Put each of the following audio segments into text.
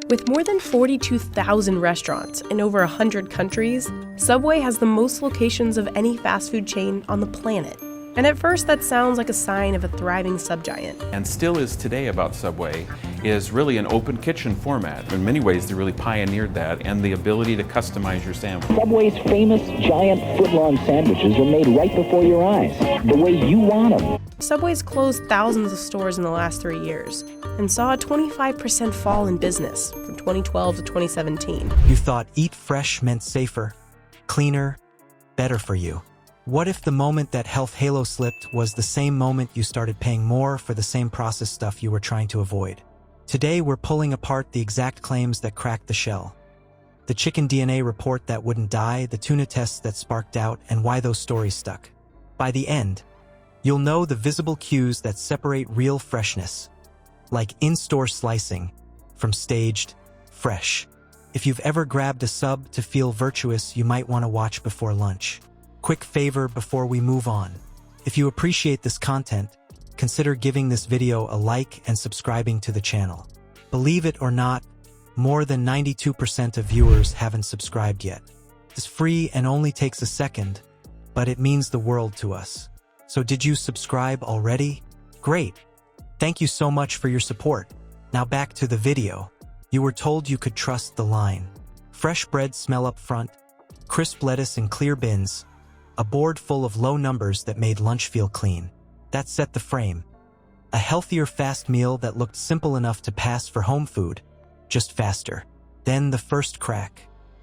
With more than 42,000 restaurants in over 100 countries, Subway has the most locations of any fast food chain on the planet. And at first, that sounds like a sign of a thriving subgiant. And still is today about Subway is really an open kitchen format. In many ways, they really pioneered that and the ability to customize your sandwich. Subway's famous giant foot-long sandwiches are made right before your eyes, the way you want them. Subway's closed thousands of stores in the last 3 years and saw a 25% fall in business from 2012 to 2017. You thought eat fresh meant safer, cleaner, better for you. What if the moment that health halo slipped was the same moment you started paying more for the same processed stuff you were trying to avoid? Today, we're pulling apart the exact claims that cracked the shell. The chicken DNA report that wouldn't die, the tuna tests that sparked doubt, and why those stories stuck. By the end, you'll know the visible cues that separate real freshness, like in-store slicing, from staged, fresh. If you've ever grabbed a sub to feel virtuous, you might want to watch before lunch. Quick favor before we move on. If you appreciate this content, consider giving this video a like and subscribing to the channel. Believe it or not, more than 92% of viewers haven't subscribed yet. It's free and only takes a second, but it means the world to us. So did you subscribe already? Great! Thank you so much for your support. Now back to the video. You were told you could trust the line. Fresh bread smell up front, crisp lettuce in clear bins, a board full of low numbers that made lunch feel clean. That set the frame. A healthier fast meal that looked simple enough to pass for home food, just faster. Then the first crack.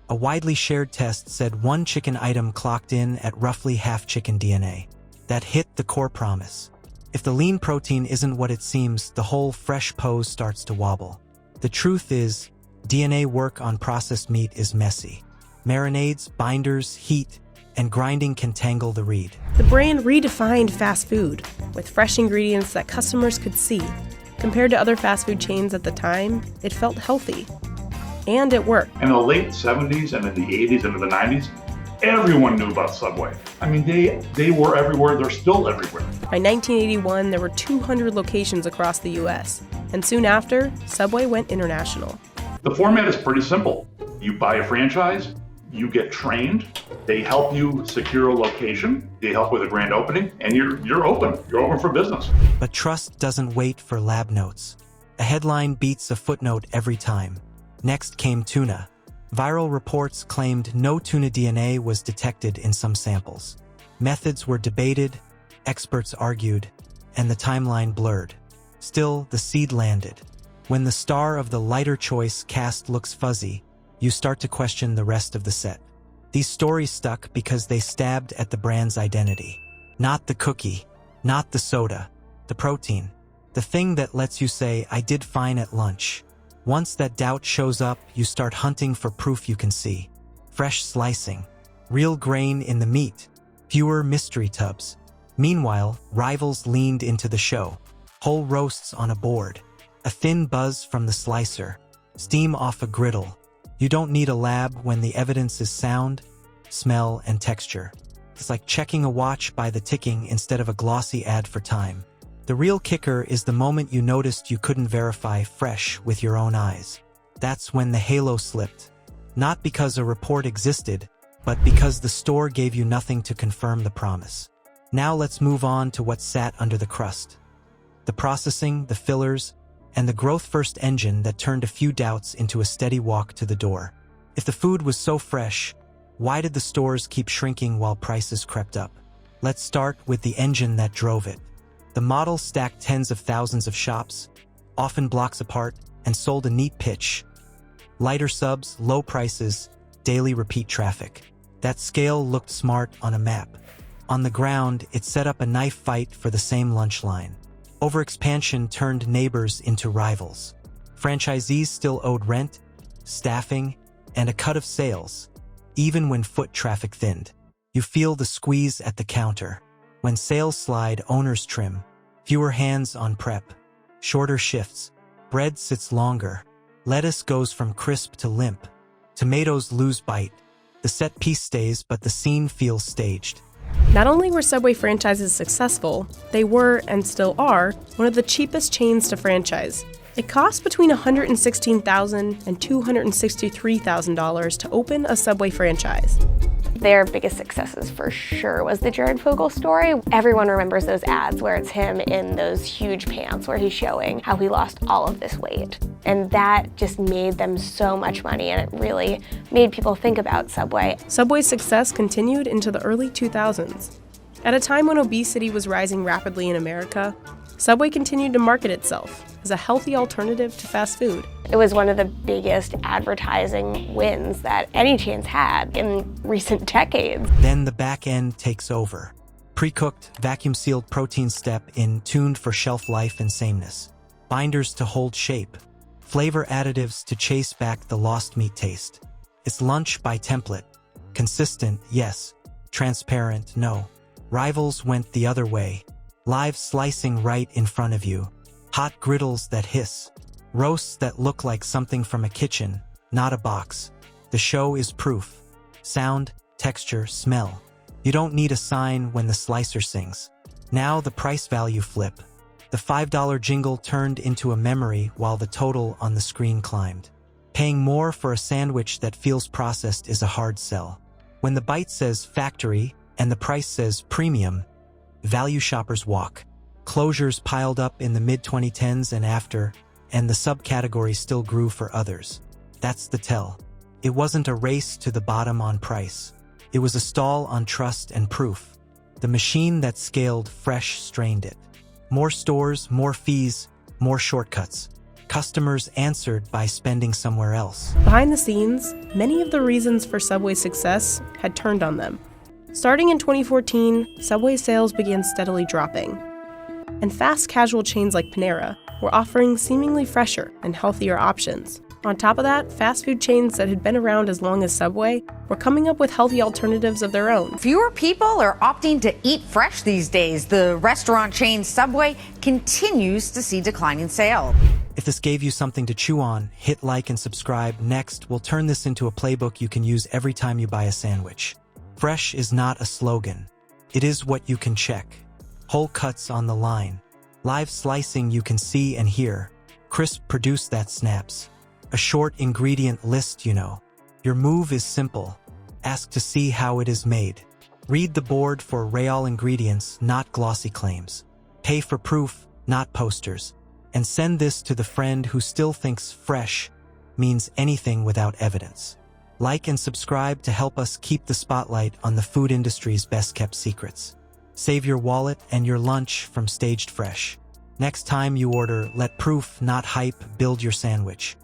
A widely shared test said one chicken item clocked in at roughly half chicken DNA. That hit the core promise. If the lean protein isn't what it seems, the whole fresh pose starts to wobble. The truth is, DNA work on processed meat is messy. Marinades, binders, heat, and grinding can tangle the reed. The brand redefined fast food with fresh ingredients that customers could see. Compared to other fast food chains at the time, it felt healthy. And it worked. In the late 70s and in the 80s and in the 90s, everyone knew about Subway. I mean, they were everywhere. They're still everywhere. By 1981, there were 200 locations across the U.S. And soon after, Subway went international. The format is pretty simple. You buy a franchise, you get trained, they help you secure a location, they help with a grand opening, and you're open. You're open for business. But trust doesn't wait for lab notes. A headline beats a footnote every time. Next came tuna. Viral reports claimed no tuna DNA was detected in some samples. Methods were debated, experts argued, and the timeline blurred. Still, the seed landed. When the star of the lighter choice cast looks fuzzy, you start to question the rest of the set. These stories stuck because they stabbed at the brand's identity. Not the cookie, not the soda, the protein. The thing that lets you say, I did fine at lunch. Once that doubt shows up, you start hunting for proof you can see. Fresh slicing, real grain in the meat, fewer mystery tubs. Meanwhile, rivals leaned into the show. Whole roasts on a board, a thin buzz from the slicer, steam off a griddle. You don't need a lab when the evidence is sound, smell, and texture. It's like checking a watch by the ticking instead of a glossy ad for time. The real kicker is the moment you noticed you couldn't verify fresh with your own eyes. That's when the halo slipped. Not because a report existed, but because the store gave you nothing to confirm the promise. Now let's move on to what sat under the crust. The processing, the fillers, and the growth-first engine that turned a few doubts into a steady walk to the door. If the food was so fresh, why did the stores keep shrinking while prices crept up? Let's start with the engine that drove it. The model stacked tens of thousands of shops, often blocks apart, and sold a neat pitch. Lighter subs, low prices, daily repeat traffic. That scale looked smart on a map. On the ground, it set up a knife fight for the same lunch line. Overexpansion turned neighbors into rivals. Franchisees still owed rent, staffing, and a cut of sales. Even when foot traffic thinned, you feel the squeeze at the counter. When sales slide, owners trim. Fewer hands on prep. Shorter shifts. Bread sits longer. Lettuce goes from crisp to limp. Tomatoes lose bite. The set piece stays, but the scene feels staged. Not only were Subway franchises successful, they were, and still are, one of the cheapest chains to franchise. It costs between $116,000 and $263,000 to open a Subway franchise. Their biggest successes for sure was the Jared Fogle story. Everyone remembers those ads where it's him in those huge pants where he's showing how he lost all of this weight. And that just made them so much money, and it really made people think about Subway. Subway's success continued into the early 2000s. At a time when obesity was rising rapidly in America, Subway continued to market itself as a healthy alternative to fast food. It was one of the biggest advertising wins that any chain's had in recent decades. Then the back end takes over. Pre-cooked, vacuum-sealed protein step in, tuned for shelf life and sameness. Binders to hold shape. Flavor additives to chase back the lost meat taste. It's lunch by template. Consistent, yes. Transparent, no. Rivals went the other way. Live slicing right in front of you. Hot griddles that hiss. Roasts that look like something from a kitchen, not a box. The show is proof. Sound, texture, smell. You don't need a sign when the slicer sings. Now the price value flip. The $5 jingle turned into a memory while the total on the screen climbed. Paying more for a sandwich that feels processed is a hard sell. When the bite says factory and the price says premium, value shoppers walk. Closures piled up in the mid-2010s and after, and the subcategory still grew for others. That's the tell. It wasn't a race to the bottom on price. It was a stall on trust and proof. The machine that scaled fresh strained it. More stores, more fees, more shortcuts. Customers answered by spending somewhere else. Behind the scenes, many of the reasons for Subway's success had turned on them. Starting in 2014, Subway sales began steadily dropping. And fast casual chains like Panera were offering seemingly fresher and healthier options. On top of that, fast food chains that had been around as long as Subway were coming up with healthy alternatives of their own. Fewer people are opting to eat fresh these days. The restaurant chain Subway continues to see declining sales. If this gave you something to chew on, hit like and subscribe. Next, we'll turn this into a playbook you can use every time you buy a sandwich. Fresh is not a slogan. It is what you can check. Whole cuts on the line. Live slicing you can see and hear. Crisp produce that snaps. A short ingredient list, you know. Your move is simple. Ask to see how it is made. Read the board for real ingredients, not glossy claims. Pay for proof, not posters. And send this to the friend who still thinks fresh means anything without evidence. Like and subscribe to help us keep the spotlight on the food industry's best-kept secrets. Save your wallet and your lunch from Staged Fresh. Next time you order, let proof, not hype, build your sandwich.